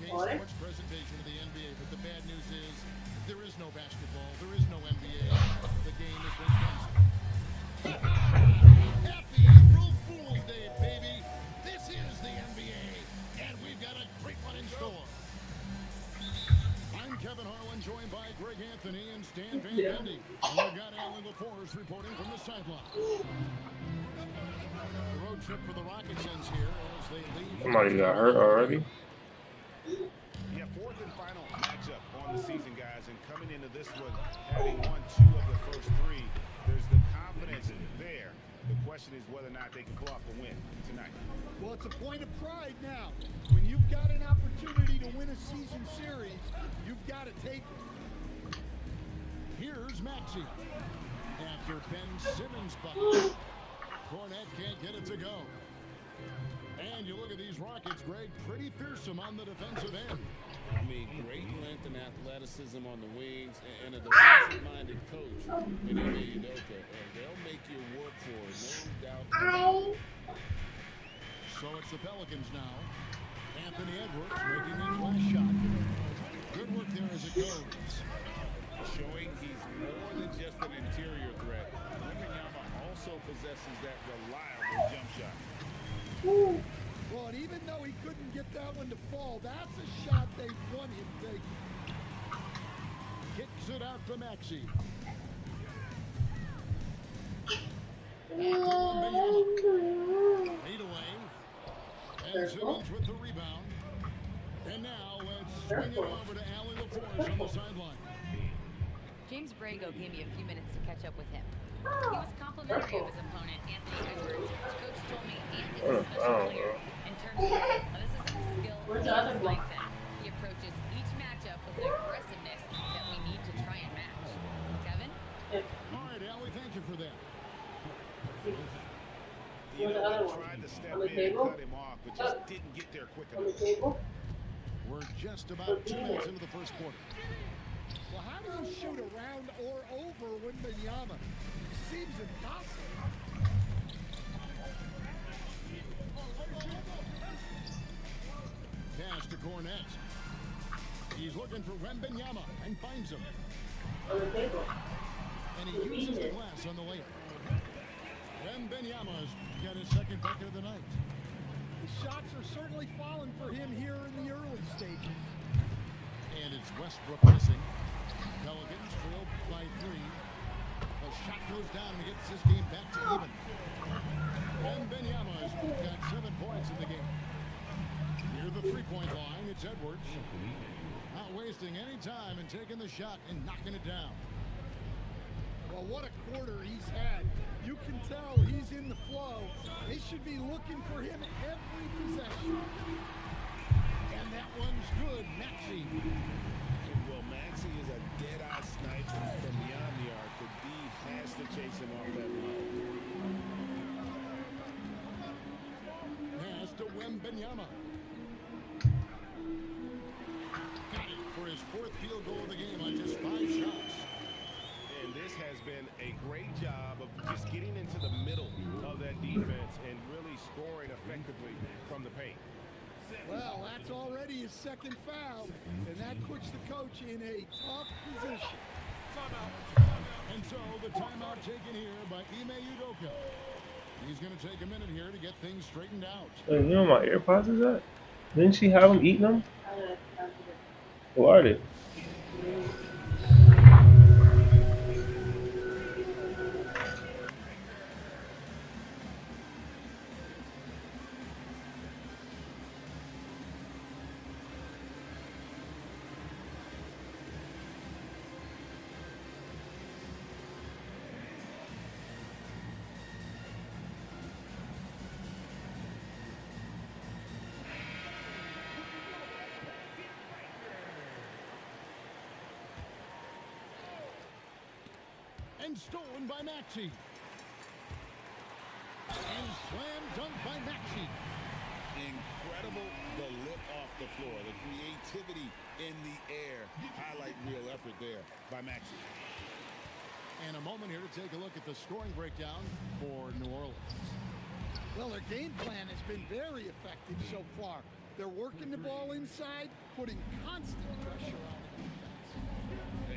UK sports presentation of the NBA, but the bad news is there is no basketball, there is no NBA. The game has been canceled. Happy April Fool's Day, baby! This is the NBA, and we've got a great one in store. I'm Kevin Harlan, joined by Greg Anthony and Stan Van Gundy. We've got Alan LaForce reporting from the sideline. The road trip for the Rockets ends here as they leave. Somebody got hurt already. Yeah, fourth and final matchup on the season, guys. And coming into this one, having won 2 of the first 3, there's the confidence there. The question is whether or not they can pull off the win tonight. Well, it's a point of pride now. When you've got an opportunity to win a season series, you've got to take it. Here's Maxey. After Ben Simmons bucket, Cornette can't get it to go. And you look at these Rockets, Greg, pretty fearsome on the defensive end. I mean, great length and athleticism on the wings, and a defensive-minded coach in Ime Udoka, and they'll make you work for it, no doubt about it. So it's the Pelicans now. Anthony Edwards making his last shot. Good work there as it goes. Showing he's more than just an interior threat. Wembanyama also possesses that reliable jump shot. Well, and even though he couldn't get that one to fall, that's a shot they want him taking. Kicks it out to Maxey. Fade away. And Simmons with the rebound. And now let's swing it over to Alan LaForce on the sideline. James Brago gave me a few minutes to catch up with him. He was complimentary of his opponent, Anthony Edwards. Coach told me Ant is a special player in terms of athleticism, skill, and his mindset. He approaches each matchup with an aggressiveness that we need to try and match. Kevin? All right, Allie, thank you for that. You know, they tried to step in and cut him off, but just didn't get there quick enough. We're just about 2 minutes into the first quarter. Well, how do you shoot around or over Wembanyama? Seems impossible. Pass to Cornette. He's looking for Wembanyama and finds him. And he uses the glass on the layup. Wembanyama's got his second bucket of the night. The shots are certainly falling for him here in the early stages. And it's Westbrook missing. Pelicans trail by 3. The shot goes down and gets this game back to even. Wembanyama's got 7 points in the game. Near the three-point line, it's Edwards. Not wasting any time and taking the shot and knocking it down. Well, what a quarter he's had. You can tell he's in the flow. They should be looking for him every possession. And that one's good. Maxey. Well, Maxey is a dead-eye sniper from beyond the arc. The D has to chase him off that line. Pass to Wembanyama. Got it for his 4th field goal of the game on just 5 shots. And this has been a great job of just getting into the middle of that defense and really scoring effectively from the paint. Well, that's already his 2nd foul, and that puts the coach in a tough position. And so the timeout taken here by Ime Udoka. He's going to take a minute here to get things straightened out. Hey, you know where my AirPods is at? Didn't she have them eating them? Who are they? And stolen by Maxey. And slam dunk by Maxey. Incredible the lift off the floor, the creativity in the air. Highlight real effort there by Maxey. And a moment here to take a look at the scoring breakdown for New Orleans. Well, their game plan has been very effective so far. They're working the ball inside, putting constant pressure on the defense.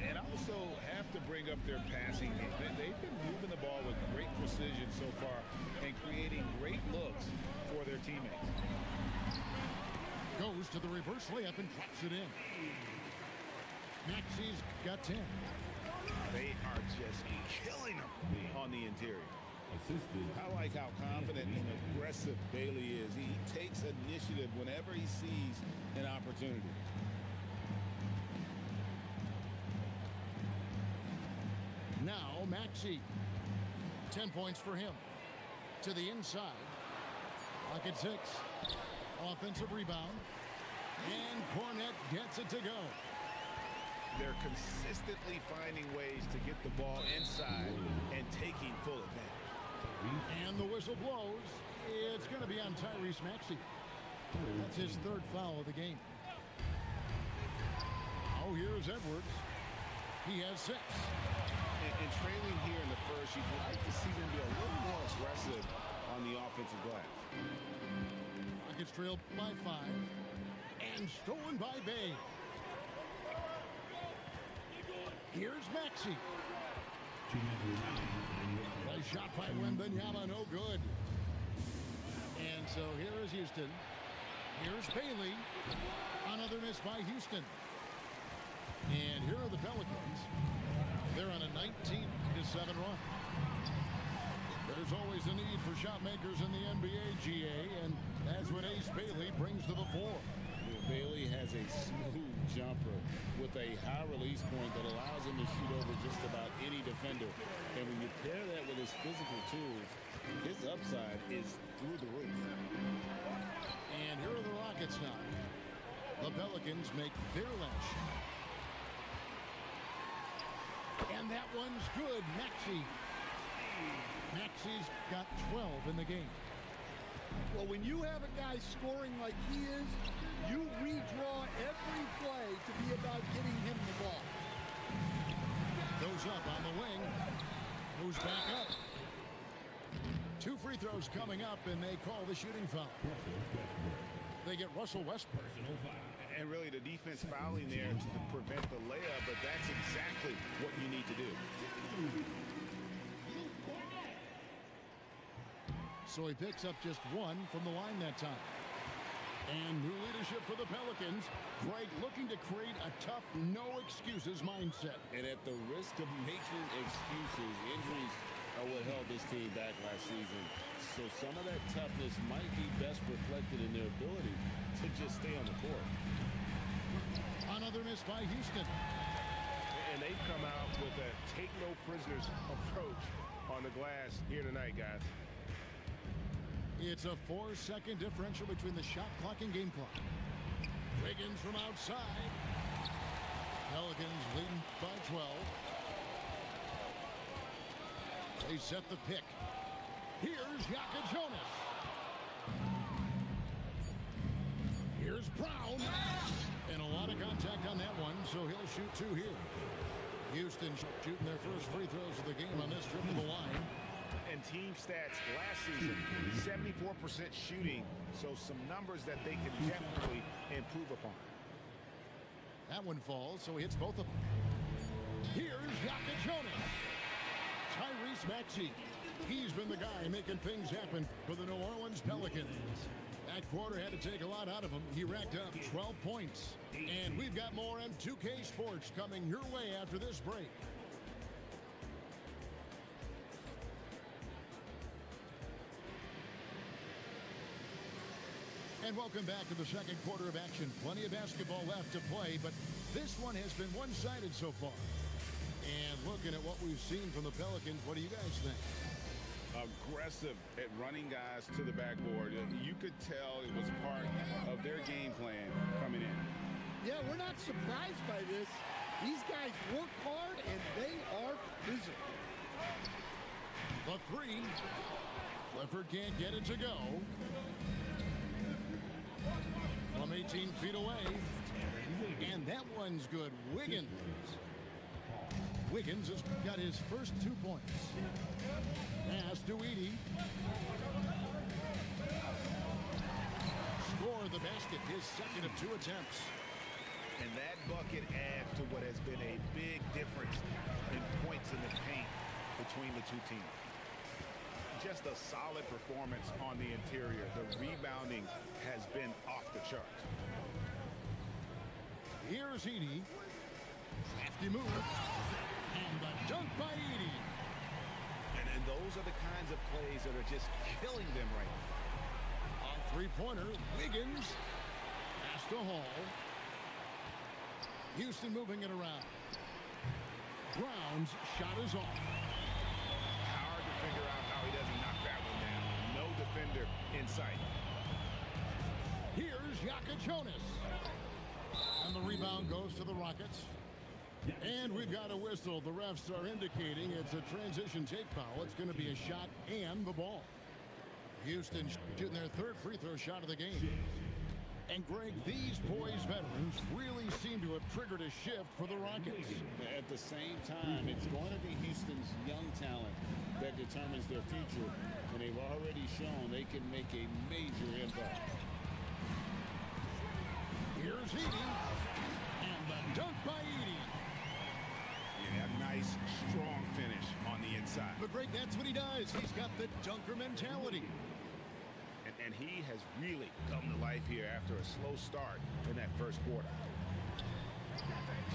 And also have to bring up their passing game. They've been moving the ball with great precision so far and creating great looks for their teammates. Goes to the reverse layup and drops it in. Maxey's got 10. They are just killing them on the interior. I like how confident and aggressive Bailey is. He takes initiative whenever he sees an opportunity. Now Maxey. 10 points for him. To the inside. Pocket 6. Offensive rebound. And Cornette gets it to go. They're consistently finding ways to get the ball inside and taking full advantage. And the whistle blows. It's going to be on Tyrese Maxey. That's his 3rd foul of the game. Oh, here's Edwards. He has 6. And trailing here in the first, you'd like to see them be a little more aggressive on the offensive glass. Rockets trailed by 5. And stolen by Bay. Here's Maxey. Nice shot by Wembanyama, no good. And so here is Houston. Here's Bailey. Another miss by Houston. And here are the Pelicans. They're on a 19-7 run. There's always a need for shot makers in the NBA, GA, and that's what Ace Bailey brings to the fore. Bailey has a smooth jumper with a high release point that allows him to shoot over just about any defender. And when you pair that with his physical tools, his upside is through the roof. And here are the Rockets now. The Pelicans make their last shot. And that one's good. Maxey's got 12 in the game. Well, when you have a guy scoring like he is, you redraw every play to be about getting him the ball. Goes up on the wing. Moves back up. 2 free throws coming up, and they call the shooting foul. They get Russell Westbrook. And really the defense fouling there to prevent the layup, but that's exactly what you need to do. So he picks up just 1 from the line that time. And new leadership for the Pelicans. Greg looking to create a tough, no-excuses mindset. And at the risk of making excuses, injuries are what held this team back last season. So some of that toughness might be best reflected in their ability to just stay on the court. Another miss by Houston. And they've come out with a take-no-prisoners approach on the glass here tonight, guys. It's a 4-second differential between the shot clock and game clock. Wiggins from outside. Pelicans leading by 12. They set the pick. Here's Jonas. Here's Brown. And a lot of contact on that one, so he'll shoot 2 here. Houston shooting their first free throws of the game on this trip to the line. And team stats last season, 74% shooting, so some numbers that they can definitely improve upon. That one falls, so he hits both of them. Here's Jonas. Tyrese Maxey. He's been the guy making things happen for the New Orleans Pelicans. That quarter had to take a lot out of him. He racked up 12 points. And we've got more M2K Sports coming your way after this break. And welcome back to the second quarter of action. Plenty of basketball left to play, but this one has been one-sided so far. And looking at what we've seen from the Pelicans, what do you guys think? Aggressive at running guys to the backboard. You could tell it was part of their game plan coming in. Yeah, we're not surprised by this. These guys work hard, and they are physical. The 3. Clifford can't get it to go. From 18 feet away. And that one's good. Wiggins has got his first 2 points. Pass to Edey. Score the basket. his second of 2 attempts. And that bucket adds to what has been a big difference in points in the paint between the two teams. Just a solid performance on the interior. The rebounding has been off the charts. Here's Edie. Crafty move. And the dunk by Edie. And those are the kinds of plays that are just killing them right now. A three-pointer. Wiggins. Pass to Hall. Houston moving it around. Brown's shot is off. Hard to figure out how he doesn't knock that one down. No defender in sight. Here's Jonas. And the rebound goes to the Rockets. And we've got a whistle. The refs are indicating it's a transition take foul. It's going to be a shot and the ball. Houston shooting their third free throw shot of the game. And Greg, these poised veterans really seem to have triggered a shift for the Rockets. At the same time, it's going to be Houston's young talent that determines their future, and they've already shown they can make a major impact. Here's Edie, and the dunk by Edie. Yeah, a nice, strong finish on the inside. But Greg, that's what he does. He's got the dunker mentality. And he has really come to life here after a slow start in that first quarter.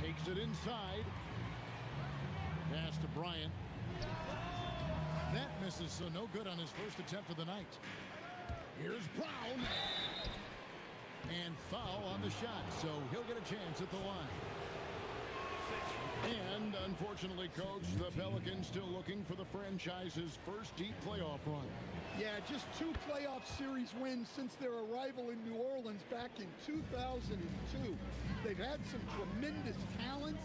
Takes it inside. Pass to Bryant. That misses, so no good on his first attempt of the night. Here's Brown. And foul on the shot, so he'll get a chance at the line. And unfortunately, Coach, the Pelicans still looking for the franchise's first deep playoff run. Yeah, just 2 playoff series wins since their arrival in New Orleans back in 2002. They've had some tremendous talents,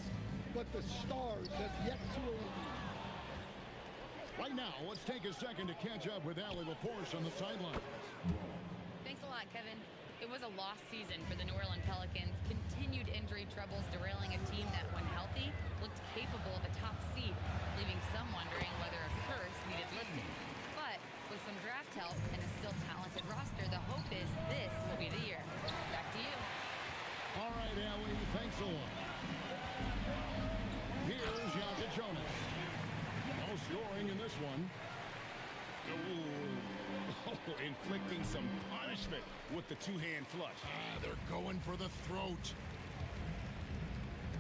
but the stars have yet to align. Right now, let's take a second to catch up with Allie LaForce on the sideline. Thanks a lot, Kevin. It was a lost season for the New Orleans Pelicans. Continued injury troubles derailing a team that, when healthy, looked capable of a top seed, leaving some wondering whether a curse needed lifting. But with some draft help and a still talented roster, the hope is this will be the year. Back to you. All right, Allie, thanks a lot. Here's Jonas. No scoring in this one. Oh, inflicting some punishment with the two-hand flush. They're going for the throat.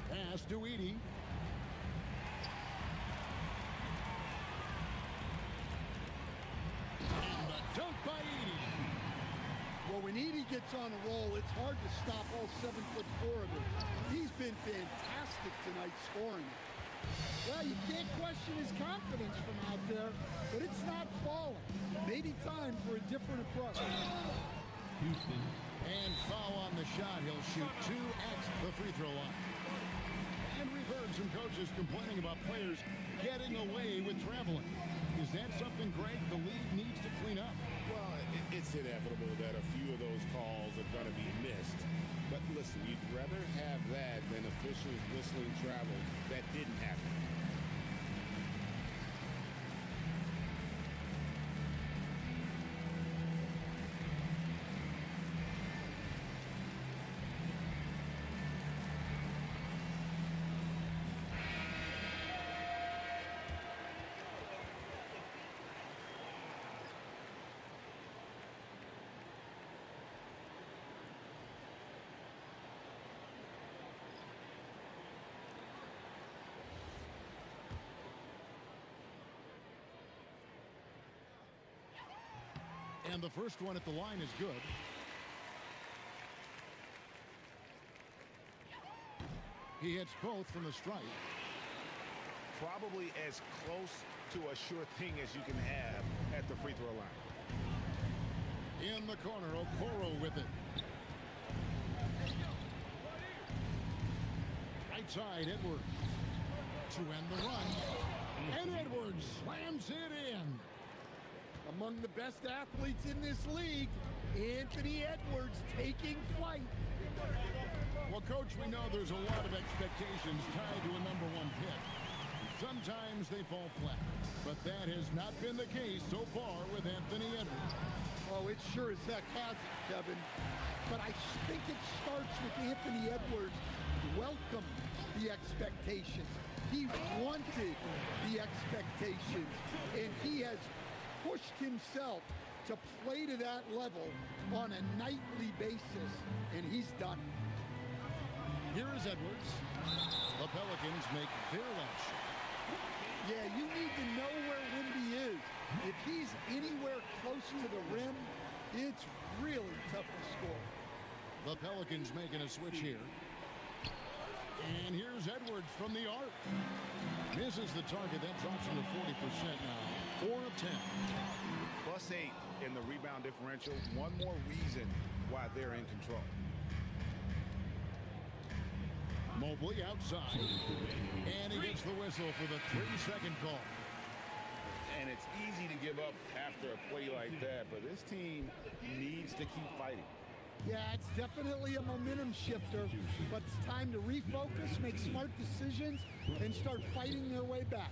Pass to Edie. And the dunk by Edie. Well, when Edie gets on a roll, it's hard to stop all 7'4" of him. He's been fantastic tonight scoring. Well, you can't question his confidence from out there, but it's not falling. Maybe time for a different approach. Houston. And foul on the shot. He'll shoot 2 at the free throw line. And we've heard some coaches complaining about players getting away with traveling. Is that something, Greg, the league needs to clean up? Well, it's inevitable that a few of those calls are going to be missed. But listen, you'd rather have that than officials whistling travel that didn't happen. And the first one at the line is good. He hits both from the stripe. Probably as close to a sure thing as you can have at the free throw line. In the corner, Okoro with it. Right side, Edwards. To end the run. And Edwards slams it in. Among the best athletes in this league, Anthony Edwards taking flight. Well, Coach, we know there's a lot of expectations tied to a #1 pick. Sometimes they fall flat, but that has not been the case so far with Anthony Edwards. Oh, it sure as heck hasn't, Kevin. But I think it starts with Anthony Edwards welcome the expectations. He wanted the expectations, and he has pushed himself to play to that level on a nightly basis, and he's done it. Here is Edwards. The Pelicans make their last shot. Yeah, you need to know where Wemby is. If he's anywhere close to the rim, it's really tough to score. The Pelicans making a switch here. And here's Edwards from the arc. Misses the target. That drops him to 40% now. 4 of 10. +8 in the rebound differential. One more reason why they're in control. Mobley outside. And he gets the whistle for the 3-second call. And it's easy to give up after a play like that, but this team needs to keep fighting. Yeah, it's definitely a momentum shifter, but it's time to refocus, make smart decisions, and start fighting their way back.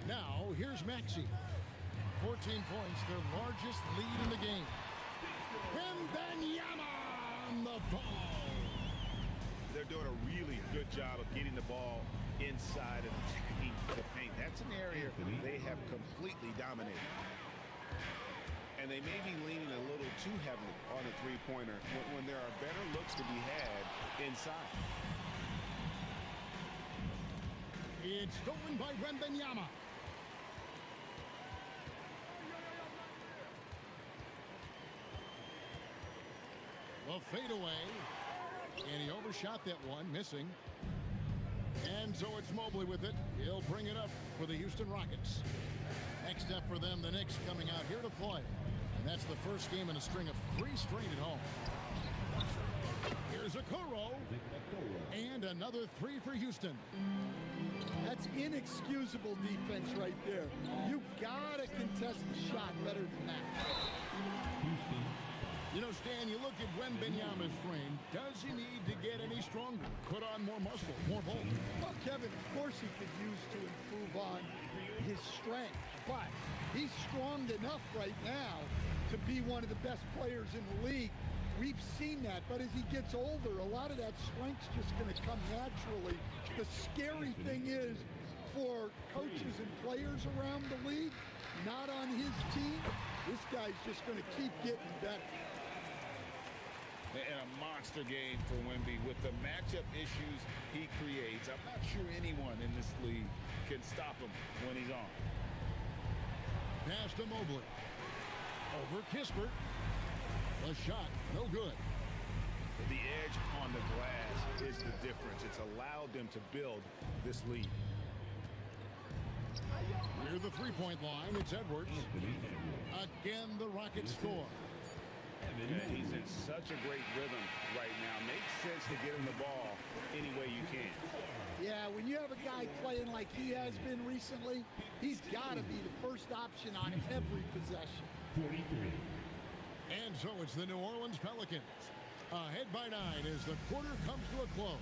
Now, here's Maxey. 14 points, their largest lead in the game. Wembanyama on the ball. They're doing a really good job of getting the ball inside and attacking the paint. That's an area they have completely dominated. And they may be leaning a little too heavily on the three-pointer when there are better looks to be had inside. It's stolen by Wembanyama. The fadeaway. And he overshot that one, missing. And so it's Mobley with it. He'll bring it up for the Houston Rockets. Next up for them, the Knicks coming out here to play. And that's the first game in a string of 3 straight at home. Here's Okoro. And another 3 for Houston. That's inexcusable defense right there. You gotta contest the shot better than that. You know, Stan, you look at Wembanyama's frame. Does he need to get any stronger? Put on more muscle, more bulk? Well, Kevin, of course he could use to improve on his strength, but he's strong enough right now to be one of the best players in the league. We've seen that, but as he gets older, a lot of that strength's just going to come naturally. The scary thing is, for coaches and players around the league, not on his team, this guy's just going to keep getting better. And a monster game for Wemby with the matchup issues he creates. I'm not sure anyone in this league can stop him when he's on. Pass to Mobley. Over Kispert. The shot, no good. The edge on the glass is the difference. It's allowed them to build this lead. Near the three-point line, it's Edwards. Again, the Rockets score. Yeah, he's in such a great rhythm right now. Makes sense to get him the ball any way you can. Yeah, when you have a guy playing like he has been recently, he's got to be the first option on every possession. 43. And so it's the New Orleans Pelicans. Ahead by 9 as the quarter comes to a close.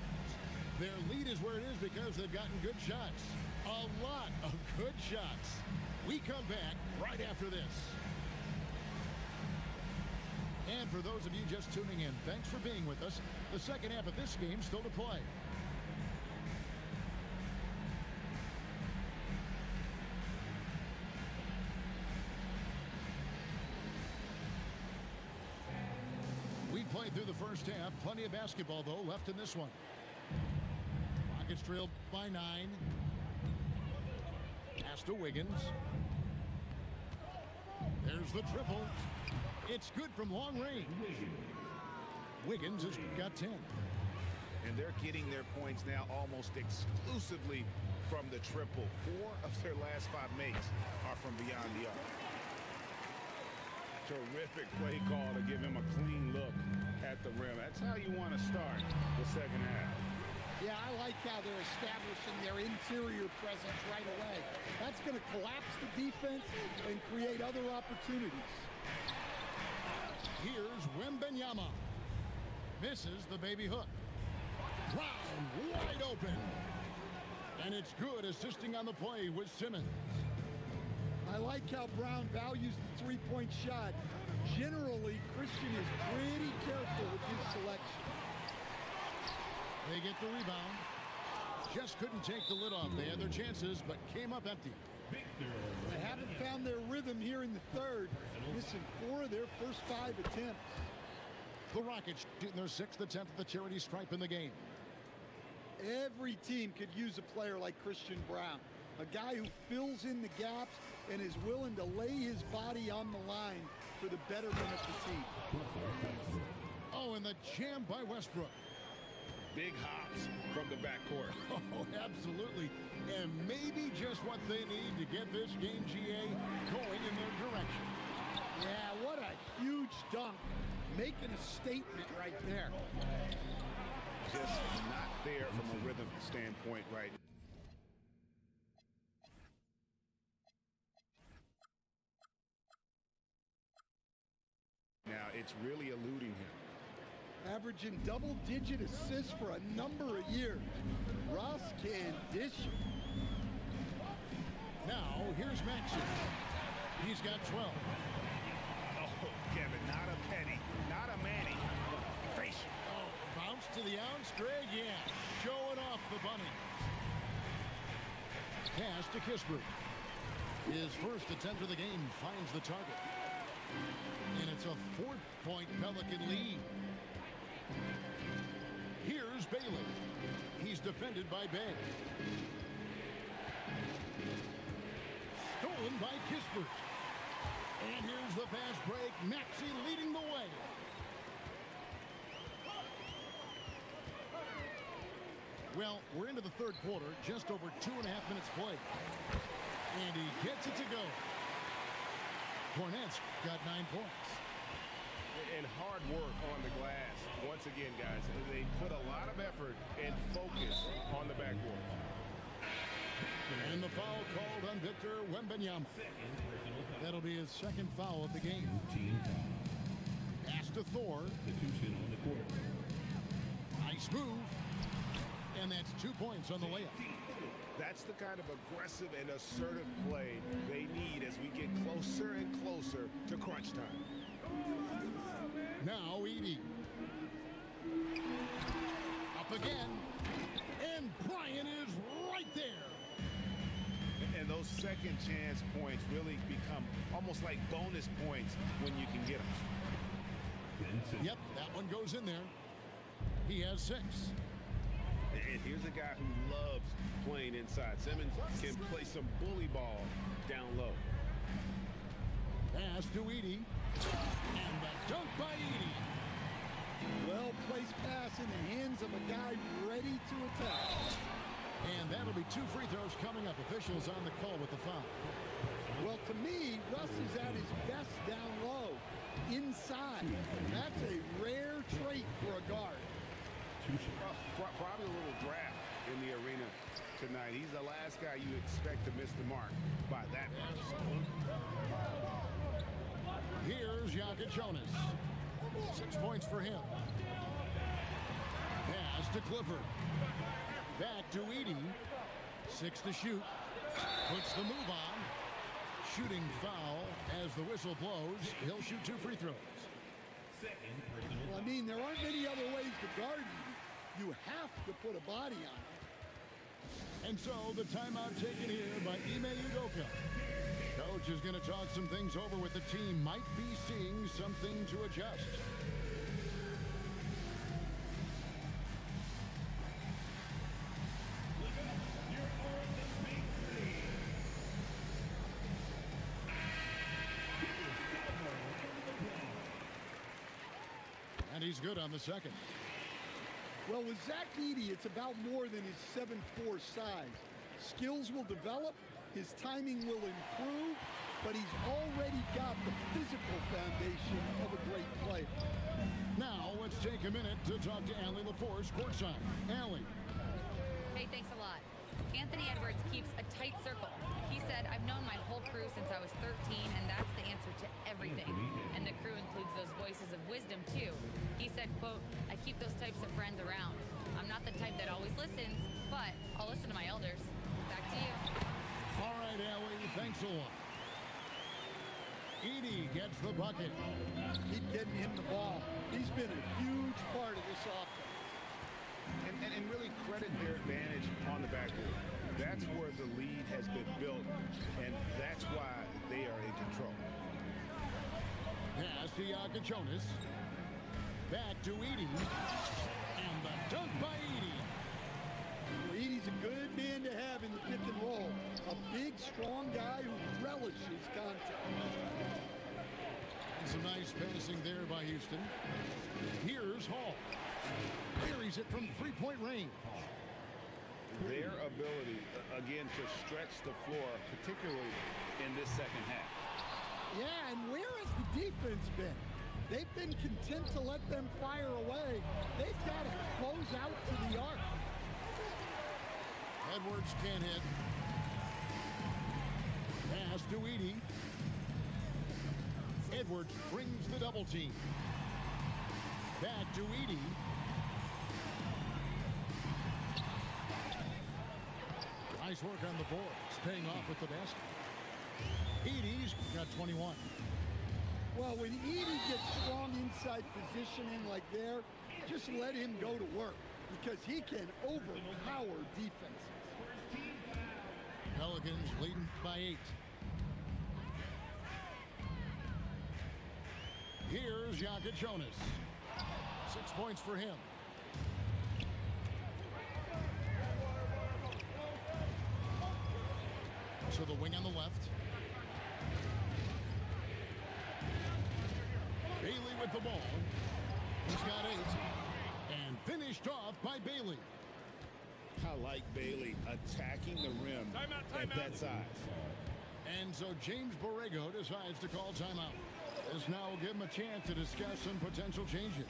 Their lead is where it is because they've gotten good shots. A lot of good shots. We come back right after this. And for those of you just tuning in, thanks for being with us. The second half of this game still to play. We played through the first half. Plenty of basketball, though, left in this one. Rockets trailed by 9. Pass to Wiggins. There's the triple. It's good from long range. Wiggins has got 10. And they're getting their points now almost exclusively from the triple. 4 of their last 5 makes are from beyond the arc. Terrific play call to give him a clean look at the rim. That's how you want to start the second half. Yeah, I like how they're establishing their interior presence right away. That's going to collapse the defense and create other opportunities. Here's Wembanyama. Misses the baby hook. Brown wide open. And it's good, assisting on the play with Simmons. I like how Brown values the three-point shot. Generally, Christian is pretty careful with his selection. They get the rebound. Just couldn't take the lid off. They had their chances, but came up empty. They haven't found their rhythm here in the third, missing 4 of their first 5 attempts. The Rockets shooting their 6th attempt at the charity stripe in the game. Every team could use a player like Christian Brown, a guy who fills in the gaps and is willing to lay his body on the line for the betterment of the team. Oh, and the jam by Westbrook. Big hops from the backcourt. Oh, absolutely. And maybe just what they need to get this game, GA, going in their direction. Yeah, what a huge dunk. Making a statement right there. Just not there from a rhythm standpoint right now. It's really eluding him. Averaging double-digit assists for a number of years. Russ can dish it. Now, here's Maxey. He's got 12. Oh, Kevin, not a penny, not a Manny, but a facial. Oh, bounce to the ounce, Greg, yeah. Showing off the bunny. Pass to Kispert. His first attempt of the game finds the target. And it's a 4-point Pelican lead. Here's Bailey. He's defended by Bay. Stolen by Kispert. And here's the fast break. Maxey leading the way. Well, we're into the third quarter, just over 2.5 minutes played. And he gets it to go. Cornette's got 9 points. And hard work on the glass. Once again, guys, they put a lot of effort and focus on the backboard. And the foul called on Victor Wembanyama. That'll be his 2nd foul of the game. Pass to Thor. Nice move. And that's 2 points on the layup. That's the kind of aggressive and assertive play they need as we get closer and closer to crunch time. Now Edey. Up again. And Bryant is right there. And those second chance points really become almost like bonus points when you can get them. Yep, that one goes in there. He has 6. And here's a guy who loves playing inside. Simmons can play some bully ball down low. Pass to Edey. And the dunk by Edey. Well-placed pass in the hands of a guy ready to attack. And that'll be 2 free throws coming up. Officials on the call with the foul. Well, to me, Russ is at his best down low, inside. That's a rare trait for a guard. Probably a little draft in the arena tonight. He's the last guy you expect to miss the mark by that much. Here's Jokic Jonas. 6 points for him. Pass to Clifford. Back to Edey. 6 to shoot. Puts the move on. Shooting foul as the whistle blows. He'll shoot 2 free throws. Well, I mean, there aren't many other ways to guard you. You have to put a body on it. And so the timeout taken here by Ime Udoka. Coach is going to talk some things over with the team. Might be seeing something to adjust. And he's good on the second. Well, with Zach Edey, it's about more than his 7'4" size. Skills will develop, his timing will improve, but he's already got the physical foundation of a great player. Now, let's take a minute to talk to Allie LaForce courtside. Allie. Hey, thanks a lot. Anthony Edwards keeps a tight circle. He said, I've known my whole crew since I was 13, and that's the answer to everything. And the crew includes those voices of wisdom, too. He said, quote, I keep those types of friends around. I'm not the type that always listens, but I'll listen to my elders. Back to you. All right, Allie, thanks a lot. Edie gets the bucket. Keep getting him the ball. He's been a huge part of this offense. And really credit their advantage on the backboard. That's where the lead has been built, and that's why they are in control. Pass to Jonas. Back to Edie. And the dunk by Edie. Well, Edie's a good man to have in the pick and roll. A big, strong guy who relishes contact. And some nice passing there by Houston. Here's Hall. Buries it from three-point range. Their ability, again, to stretch the floor, particularly in this second half. Yeah, and where has the defense been? They've been content to let them fire away. They've got to close out to the arc. Edwards can't hit. Pass to Edie. Edwards brings the double team. Back to Edie. Nice work on the boards, paying off with the basket. Edie's got 21. Well, when Edie gets strong inside positioning like there, just let him go to work because he can overpower defenses. Pelicans leading by 8. Here's Jonas. 6 points for him. So the wing on the left. Bailey with the ball. He's got 8. And finished off by Bailey. I like Bailey attacking the rim at that size. And so James Borrego decides to call timeout. This now will give him a chance to discuss some potential changes.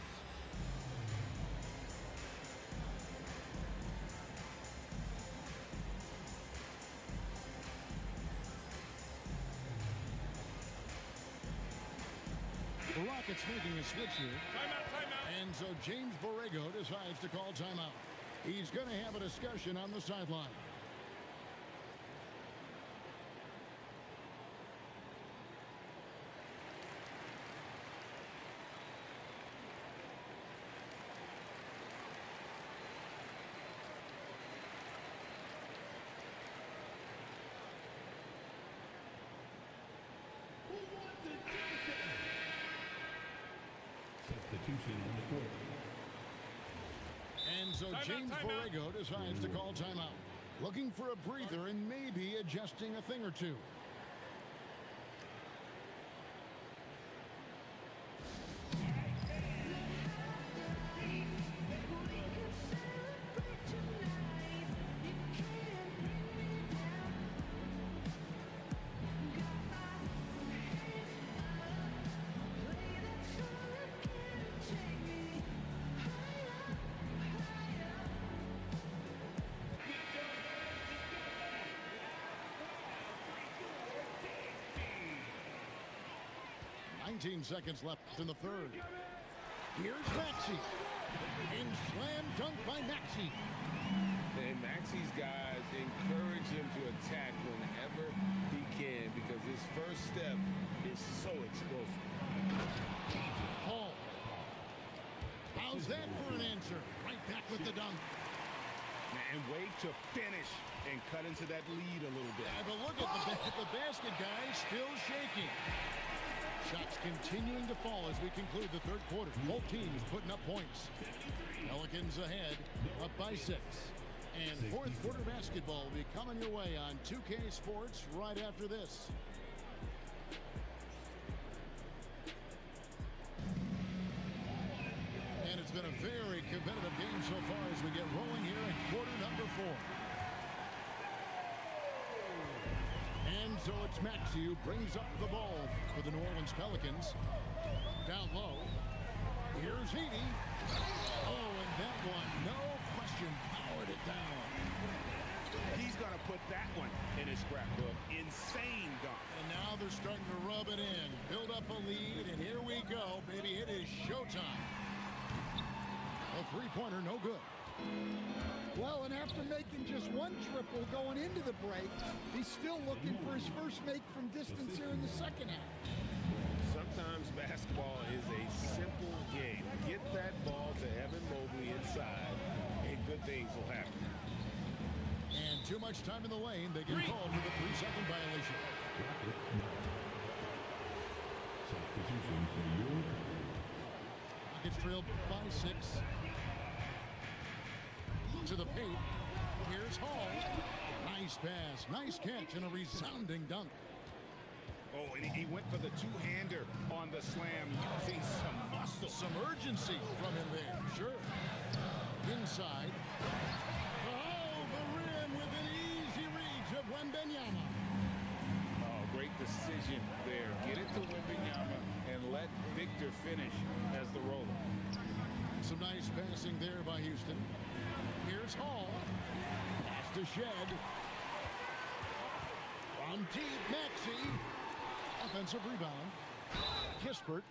The Rockets making a switch here. Timeout. And so James Borrego decides to call timeout. He's going to have a discussion on the sideline. Substitution on the court. And so James Borrego decides to call timeout. Looking for a breather and maybe adjusting a thing or two. Seconds left in the third. Here's Maxey. And slam dunk by Maxey. And Maxey's guys encourage him to attack whenever he can because his first step is so explosive. Hall. How's that for an answer? Right back with the dunk. And wait to finish and cut into that lead a little bit. Yeah, but look at the basket, guys, still shaking. Shots continuing to fall as we conclude the third quarter. Both teams putting up points. Pelicans ahead, up by 6. And fourth quarter basketball will be coming your way on 2K Sports right after this. And it's been a very competitive game so far as we get rolling here in quarter number 4. And so it's Maxey who brings up the ball for the New Orleans Pelicans. Down low. Here's Edie. Oh, and that one, no question, powered it down. He's going to put that one in his scrapbook. Insane dunk. And now they're starting to rub it in. Build up a lead, and here we go, baby. It is showtime. A three-pointer, no good. Well, and after making just one triple going into the break, he's still looking for his first make from distance here in the second half. Sometimes basketball is a simple game. Get that ball to Evan Mobley inside, and good things will happen. And too much time in the lane. They get called for the 3-second violation. Substitution for you. Gets trailed by 6. To the paint. Here's Hall. Nice pass, nice catch, and a resounding dunk. Oh, and he went for the two-hander on the slam. See some muscle. Some urgency from him there, sure. Inside. Oh, the rim with an easy reach of Wembanyama. Oh, great decision there. Get it to Wembanyama and let Victor finish as the roller. Some nice passing there by Houston. Here's Hall. Pass to Shed. From deep, Maxey. Offensive rebound. Kispert.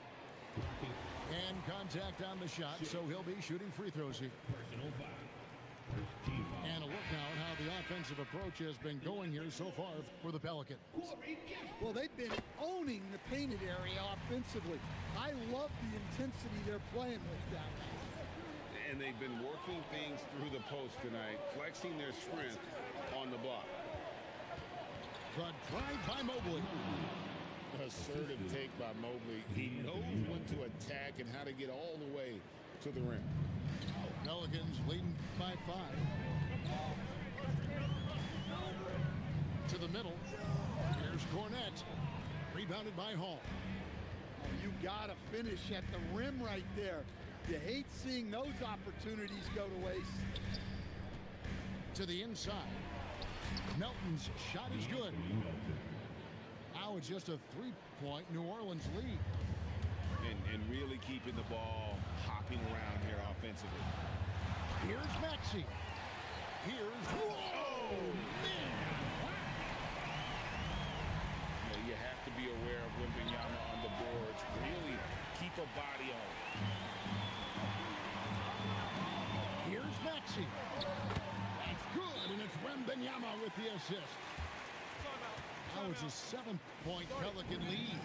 And contact on the shot, so he'll be shooting free throws here. And a look now at how the offensive approach has been going here so far for the Pelicans. Well, they've been owning the painted area offensively. I love the intensity they're playing with down there. And they've been working things through the post tonight, flexing their strength on the block. The drive by Mobley. Assertive take by Mobley. He knows when to attack and how to get all the way to the rim. Pelicans leading by 5. To the middle. Here's Cornette. Rebounded by Hall. You gotta finish at the rim right there. You hate seeing those opportunities go to waste. To the inside. Melton's shot is good. Now it's just a 3-point New Orleans lead. And really keeping the ball hopping around here offensively. Here's Maxey. Here's... Whoa, man! You have to be aware of Wembanyama on the boards. Really keep a body on it. Here's Maxey. That's good, and it's Wembanyama with the assist. Now it's a 7-point Pelican lead.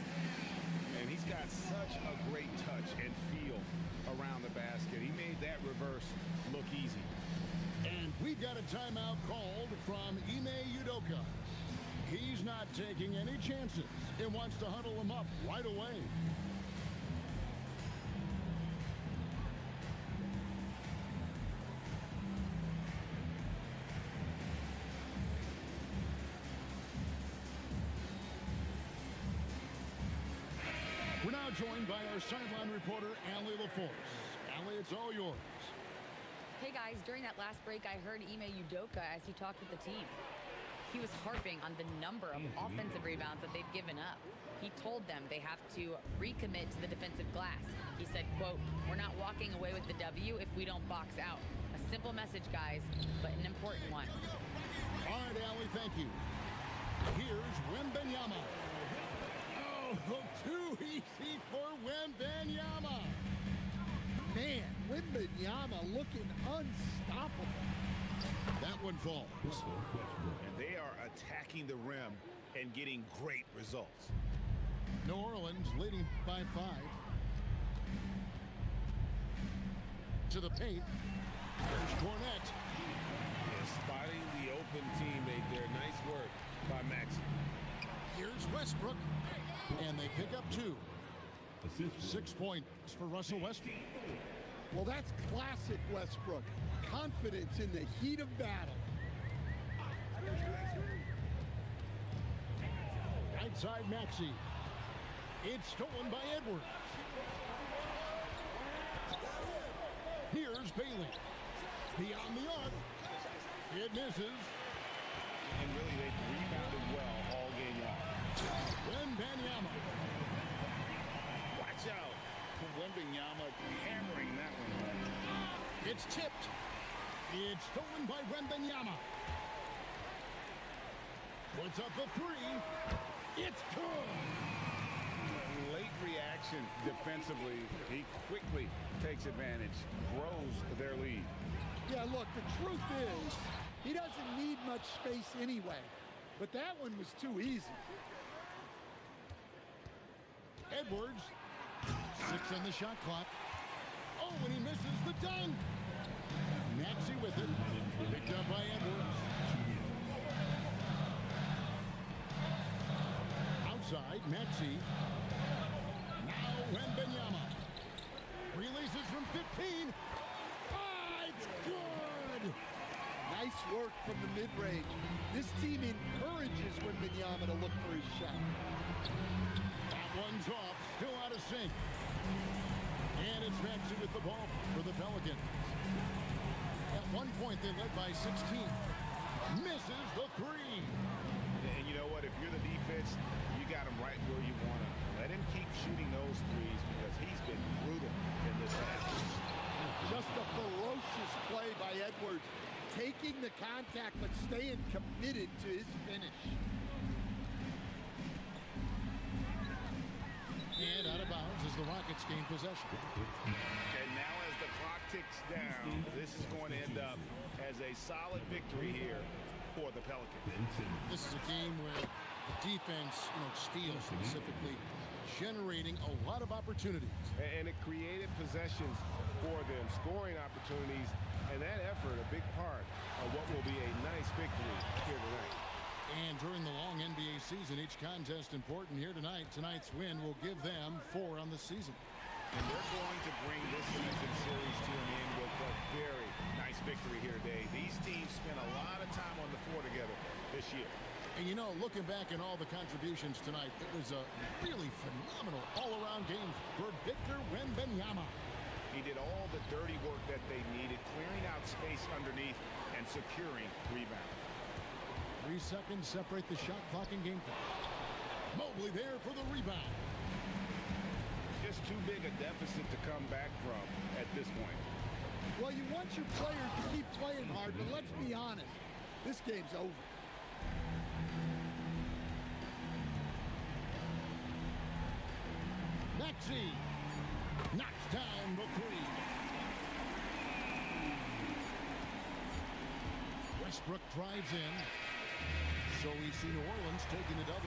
And he's got such a great touch and feel around the basket. He made that reverse look easy. And we've got a timeout called from Ime Udoka. He's not taking any chances and wants to huddle him up right away. We're now joined by our sideline reporter, Allie LaForce. Allie, it's all yours. Hey guys, during that last break, I heard Ime Udoka as he talked with the team. He was harping on the number of offensive rebounds that they've given up. He told them they have to recommit to the defensive glass. He said, quote, "We're not walking away with the W if we don't box out." A simple message, guys, but an important one. All right, Allie, thank you. Here's Wembanyama. Oh, too easy for Wembanyama. Man, Wembanyama looking unstoppable. That one falls. And they are attacking the rim and getting great results. New Orleans leading by 5. To the paint. There's Cornette. Spotting the open teammate there. Nice work by Maxey. Here's Westbrook. And they pick up 2. 6 points for Russell Westbrook. Well, that's classic Westbrook. Confidence in the heat of battle. Right side Maxey. It's stolen by Edwards. Here's Bailey. Beyond the arc. It misses. And really, they've rebounded well all game long. Wembanyama. Watch out. Wembanyama hammering that one home. It's tipped. It's stolen by Wembanyama. Puts up the 3. It's good. Late reaction defensively. He quickly takes advantage, grows their lead. Yeah, look, the truth is, he doesn't need much space anyway. But that one was too easy. Edwards. 6 on the shot clock. Oh, and he misses the dunk. Maxey with it. Picked up by Edwards. Outside, Maxey. Now Wembanyama. Releases from 15. Ah, it's good. Nice work from the mid-range. This team encourages Wembanyama to look for his shot. That one's off. Still out of sync. And it's Maxey with the ball for the Pelicans. At one point, they led by 16. Misses the three. And you know what? If you're the defense, you got him right where you want him. Let him keep shooting those threes because he's been brutal in this half. Just a ferocious play by Edwards. Taking the contact, but staying committed to his finish. And out of bounds as the Rockets gain possession. And now as the clock ticks down, this is going to end up as a solid victory here for the Pelicans. This is a game where the defense, steals specifically, generating a lot of opportunities. And it created possessions for them, scoring opportunities, and that effort a big part of what will be a nice victory here tonight. And during the long NBA season, each contest important here tonight. Tonight's win will give them 4 on the season. And they're going to bring this season series to an end with a very nice victory here today. These teams spent a lot of time on the floor together this year. And looking back at all the contributions tonight, it was a really phenomenal all-around game for Victor Wembanyama. He did all the dirty work that they needed, clearing out space underneath and securing rebounds. 3 seconds separate the shot clock and game clock. Mobley there for the rebound. Just too big a deficit to come back from at this point. Well, you want your players to keep playing hard, but let's be honest. This game's over. Maxey knocks down the 3. Westbrook drives in. So we see New Orleans taking the W